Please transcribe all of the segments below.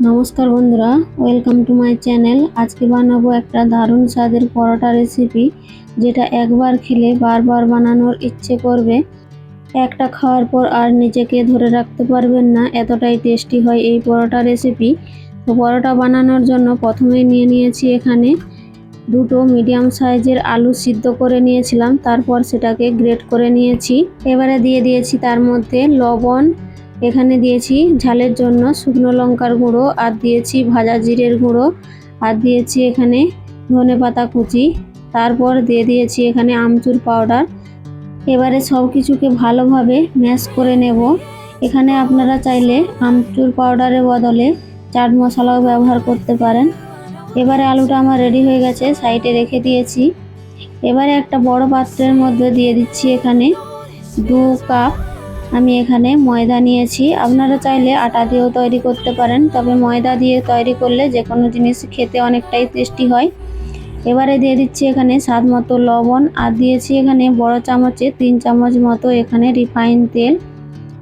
নমস্কার বন্ধুরা, welcome to my channel. আজকে বানাবো একটা দারুণ স্বাদের পরোটা রেসিপি, যেটা একবার খেলে বারবার বানানোর ইচ্ছে করবে। একটা খাওয়ার পর আর নিজেকে ধরে রাখতে পারবেন না, এতটাই টেস্টি হয় এই পরোটা রেসিপি। তো পরোটা বানানোর জন্য প্রথমেই নিয়ে নিয়েছি এখানে দুটো মিডিয়াম সাইজের আলু সিদ্ধ করে নিয়েছিলাম, তারপর সেটাকে গ্রেট করে নিয়েছি। এবারে দিয়ে দিয়েছি তার মধ্যে লবণ, এখানে দিয়েছি ঝালের জন্য শুকনো লঙ্কার গুঁড়ো, আর দিয়েছি ভাজা জিরের গুঁড়ো, আর দিয়েছি এখানে ধনেপাতা কুচি, তারপর দিয়ে দিয়েছি এখানে আমচুর পাউডার। এবারে সব কিছুকে ভালোভাবে ম্যাশ করে নেব। এখানে আপনারা চাইলে আমচুর পাউডারের বদলে চাট মশলাও ব্যবহার করতে পারেন। এবারে আলুটা আমার রেডি হয়ে গেছে, সাইডে রেখে দিয়েছি। এবারে একটা বড় পাত্রের মধ্যে দিয়ে দিচ্ছি এখানে 2 কাপ আমি এখানে ময়দা নিয়েছি। আপনারা চাইলে আটা দিয়েও তৈরি করতে পারেন, তবে ময়দা দিয়ে তৈরি করলে যে কোনো জিনিস খেতে অনেকটাই টেস্টি হয়। এবারে দিয়ে দিচ্ছি এখানে স্বাদ মতো লবণ, আর দিয়েছি এখানে বড় চামচে 3 চামচ মতো এখানে রিফাইন তেল,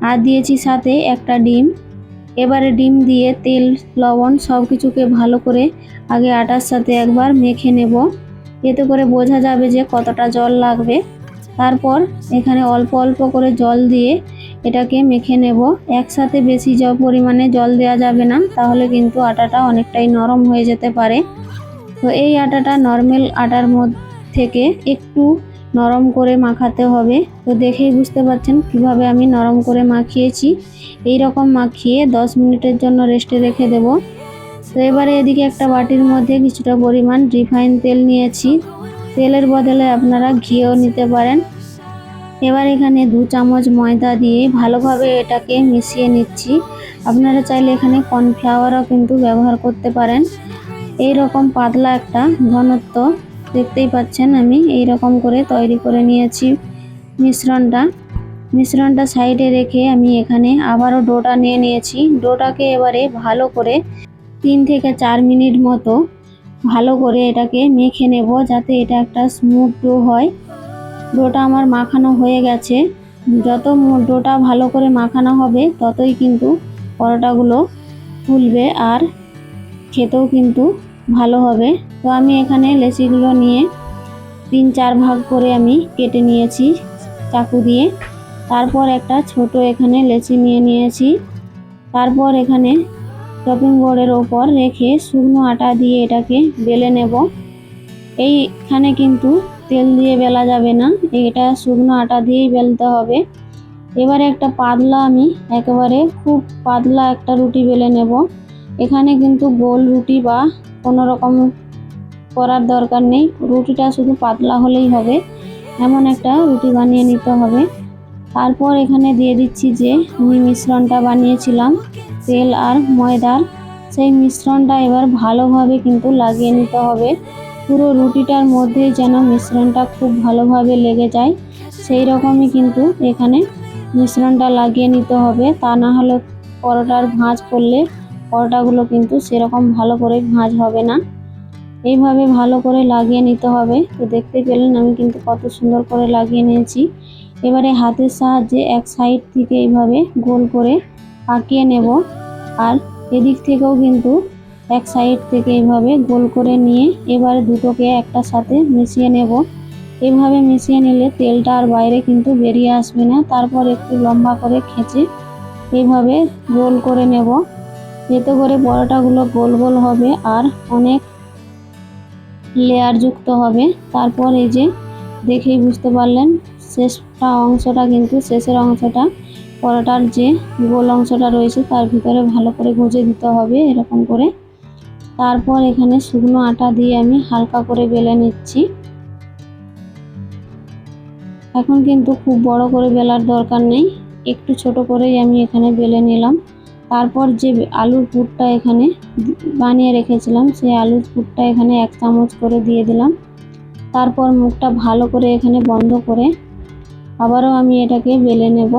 আর দিয়েছি সাথে একটা ডিম। এবারে ডিম দিয়ে তেল লবণ সব কিছুকে ভালো করে আগে আটার সাথে একবার মেখে নেব, এতে করে বোঝা যাবে যে কতটা জল লাগবে। তারপর এখানে অল্প অল্প করে জল দিয়ে এটাকে মেখে নেব। একসাথে বেশি পরিমাণে জল দেওয়া যাবে না, তাহলে কিন্তু আটাটা অনেকটাই নরম হয়ে যেতে পারে। তো এই আটাটা নর্মাল আটার মধ্যে থেকে একটু নরম করে মাখাতে হবে। তো দেখেই বুঝতে পারছেন কিভাবে আমি নরম করে মাখিয়েছি। এই রকম মাখিয়ে 10 মিনিটের জন্য রেস্টে রেখে দেব। তো এবারে এদিকে একটা বাটির মধ্যে কিছুটা পরিমাণ রিফাইন তেল নিয়েছি, তেলের বদলে আপনারা ঘিও নিতে পারেন। এবার এখানে 2 চামচ ময়দা দিয়ে ভালোভাবে এটাকে মিশিয়ে নিচ্ছি। আপনারা চাইলে এখানে কর্নফ্লাওয়ারও কিন্তু ব্যবহার করতে পারেন। এই রকম পাতলা একটা ঘনত্ব দেখতেই পাচ্ছেন, আমি এই রকম করে তৈরি করে নিয়েছি মিশ্রণটা সাইডে রেখে আমি এখানে আবারও ডোটা নিয়ে নিয়েছি। ডোটাকে এবারে ভালো করে 3 থেকে 4 মিনিট মতো ভালো করে এটাকে মেখে নেব, যাতে এটা একটা স্মুথ ডো হয়। ডোটা আমার মাখানো হয়ে গেছে। যত ডোটা ভালো করে মাখানো হবে ততই কিন্তু পরোটাগুলো ফুলবে আর খেতেও কিন্তু ভালো হবে। তো আমি এখানে লেচিগুলো নিয়ে 3-4 ভাগ করে আমি কেটে নিয়েছি চাকু দিয়ে। তারপর একটা ছোট এখানে লেচি নিয়ে নিয়েছি। তারপর এখানে চপিং বোর্ডের ওপর রেখে শুকনো আটা দিয়ে এটাকে বেলে নেব। এইখানে কিন্তু তেল দিয়ে বেলা যাবে না, এটা শুকনো আটা দিয়েই বেলতে হবে। এবারে একটা পাতলা আমি একেবারে খুব পাতলা একটা রুটি বেলে নেব। এখানে কিন্তু গোল রুটি বা কোনো রকম করার দরকার নেই, রুটিটা শুধু পাতলা হলেই হবে, এমন একটা রুটি বানিয়ে নিতে হবে। তারপর এখানে দিয়ে দিচ্ছি যে আমি মিশ্রণটা বানিয়েছিলাম তেল আর ময়দার, সেই মিশ্রণটা এবার ভালোভাবে কিন্তু লাগিয়ে নিতে হবে। পুরো রুটিটার মধ্যেই যেন মিশ্রণটা খুব ভালোভাবে লেগে যায়, সেই রকমই কিন্তু এখানে মিশ্রণটা লাগিয়ে নিতে হবে। তা না হলে পরোটার ভাঁজ করলে পরোটাগুলো কিন্তু সেরকম ভালো করে ভাঁজ হবে না। এইভাবে ভালো করে লাগিয়ে নিতে হবে। তো দেখতে পেলেন আমি কিন্তু কত সুন্দর করে লাগিয়ে নিয়েছি। এবারে হাতের সাহায্যে এক সাইড থেকে এইভাবে গোল করে পাকিয়ে নেব, আর এদিক থেকেও কিন্তু এক সাইড থেকে এইভাবে গোল করে নিয়ে এবারে দুটোকে একটা সাথে মিশিয়ে নেব। এইভাবে মিশিয়ে নিলে তেলটা আর বাইরে কিন্তু বেরিয়ে আসবে না। তারপর একটু লম্বা করে খেঁচে এইভাবে রোল করে নেব, এতে করে পরোটাগুলো গোল গোল হবে আর অনেক লেয়ার যুক্ত হবে। তারপর এই যে দেখেই বুঝতে পারলেন শেষের অংশটা পরোটার যে গোল অংশটা রয়েছে তার ভিতরে ভালো করে গুঁজে দিতে হবে এরকম করে। তারপর এখানে শুকনো আটা দিয়ে আমি হালকা করে বেলে নিচ্ছি। এখন কিন্তু খুব বড় করে বেলার দরকার নেই, একটু ছোট করেই আমি এখানে বেলে নিলাম। তারপর যে আলুর পুরটা এখানে বানিয়ে রেখেছিলাম, সেই আলুর পুরটা এখানে 1 চামচ করে দিয়ে দিলাম। তারপর মুখটা ভালো করে এখানে বন্ধ করে আবারও আমি এটাকে বেলে নেব।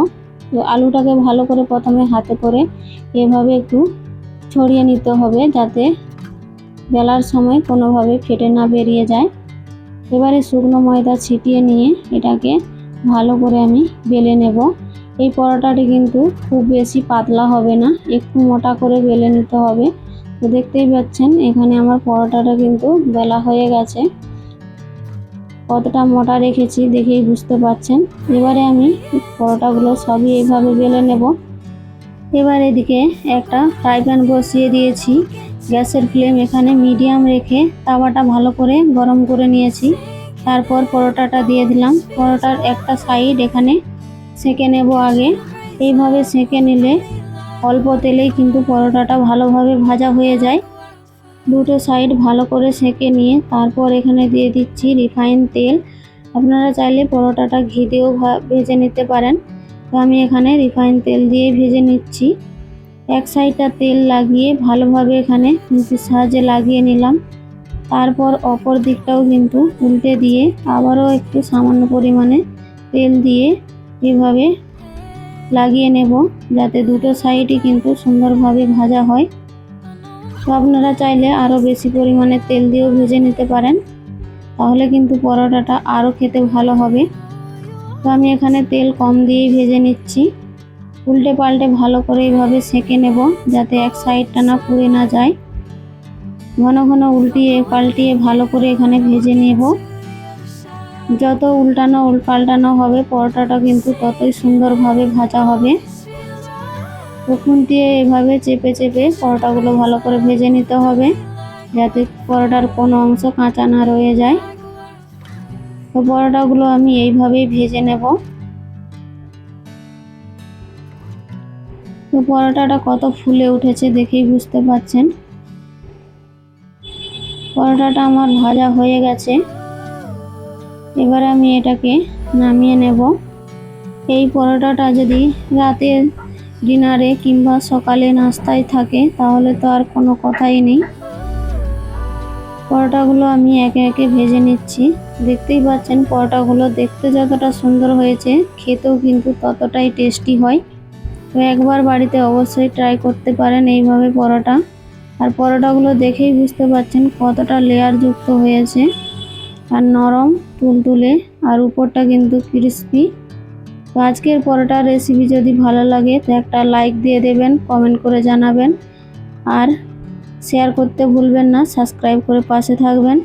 তো আলুটাকে ভালো করে প্রথমে হাতে করে এভাবে একটু ছড়িয়ে নিতে হবে, যাতে বেলার সময় কোনোভাবে ফেটে না বেরিয়ে যায়। এবারে শুকনো ময়দা ছিটিয়ে নিয়ে এটাকে ভালো করে আমি বেলে নেব। এই পরোটাটি কিন্তু খুব বেশি পাতলা হবে না, একটু মোটা করে বেলে নিতে হবে, তো দেখতেই পাচ্ছেন এখানে আমার পরোটাটা কিন্তু বেলা হয়ে গেছে। কতটা মোটা রেখেছি দেখেই বুঝতে পাচ্ছেন। এবারে আমি পরোটাগুলো সবই এইভাবে বেলে নেব। এবার এদিকে একটা ফ্রাই প্যান বসিয়ে দিয়েছি। গ্যাসের ফ্লেম এখানে মিডিয়াম রেখে তাওয়াটা ভালো করে গরম করে নিয়েছি। তারপর পরোটাটা দিয়ে দিলাম। পরোটার একটা সাইড এখানে সেঁকে নেব আগে। এইভাবে সেঁকে নিলে অল্প তেলেই কিন্তু পরোটাটা ভালোভাবে ভাজা হয়ে যায়। দুটো সাইড ভালো করে সেঁকে নিয়ে তারপর এখানে দিয়ে দিচ্ছি রিফাইন তেল। আপনারা চাইলে পরোটাটা ঘি দিয়েও ভেজে নিতে পারেন। তো আমি এখানে রিফাইন তেল দিয়ে ভেজে নিচ্ছি। এক সাইডটা তেল লাগিয়ে ভালোভাবে এখানে খুন্তির সাহায্যে লাগিয়ে নিলাম। তারপর অপর দিকটাও কিন্তু উল্টে দিয়ে আবারও একটু সামান্য পরিমাণে তেল দিয়ে এভাবে লাগিয়ে নেব, যাতে দুটো সাইডই কিন্তু সুন্দরভাবে ভাজা হয়। তো আপনারা চাইলে আরও বেশি পরিমাণে তেল দিয়েও ভেজে নিতে পারেন, তাহলে কিন্তু পরোটাটা আরও খেতে ভালো হবে। তো আমি এখানে তেল কম দিয়েই ভেজে নিচ্ছি। উল্টে পাল্টে ভালো করে এইভাবে সেঁকে নেব, যাতে এক সাইডটা না পুড়ে না যায়। ঘন ঘন উল্টিয়ে পাল্টিয়ে ভালো করে এখানে ভেজে নেব। যত উল্টানো পাল্টানো হবে পরোটাটা কিন্তু ততই সুন্দরভাবে ভাজা হবে। খুন্তি দিয়ে এভাবে চেপে চেপে পরোটাগুলো ভালো করে ভেজে নিতে হবে, যাতে পরোটার কোনো অংশ কাঁচা না রয়ে যায়। তো পরোটাগুলো আমি এইভাবেই ভেজে নেব। তো পরোটাটা কত ফুলে উঠেছে দেখেই বুঝতে পাচ্ছেন। পরোটাটা আমার ভাজা হয়ে গেছে। এবার আমি এটাকে নামিয়ে নেব। এই পরোটাটা যদি রাতে ডিনারে কিংবা সকালে নাস্তায় থাকে তাহলে তো আর কোনো কথাই নেই। পরোটাগুলো আমি একে একে ভেজে নিচ্ছি। দেখতেই পাচ্ছেন পরোটাগুলো দেখতে যতটা সুন্দর হয়েছে খেতেও কিন্তু ততটাই টেস্টি হয়। তো একবার বাড়িতে অবশ্যই ট্রাই করতে পারেন এইভাবে পরোটা। আর পরোটাগুলো দেখেই বুঝতে পাচ্ছেন কতটা লেয়ার যুক্ত হয়েছে, আর নরম তুলতুলে, আর উপরটা কিন্তু ক্রিস্পি। তো আজকের পরোটার রেসিপি যদি ভালো লাগে তো একটা লাইক দিয়ে দেবেন, কমেন্ট করে জানাবেন, আর শেয়ার করতে ভুলবেন না, সাবস্ক্রাইব করে পাশে থাকবেন।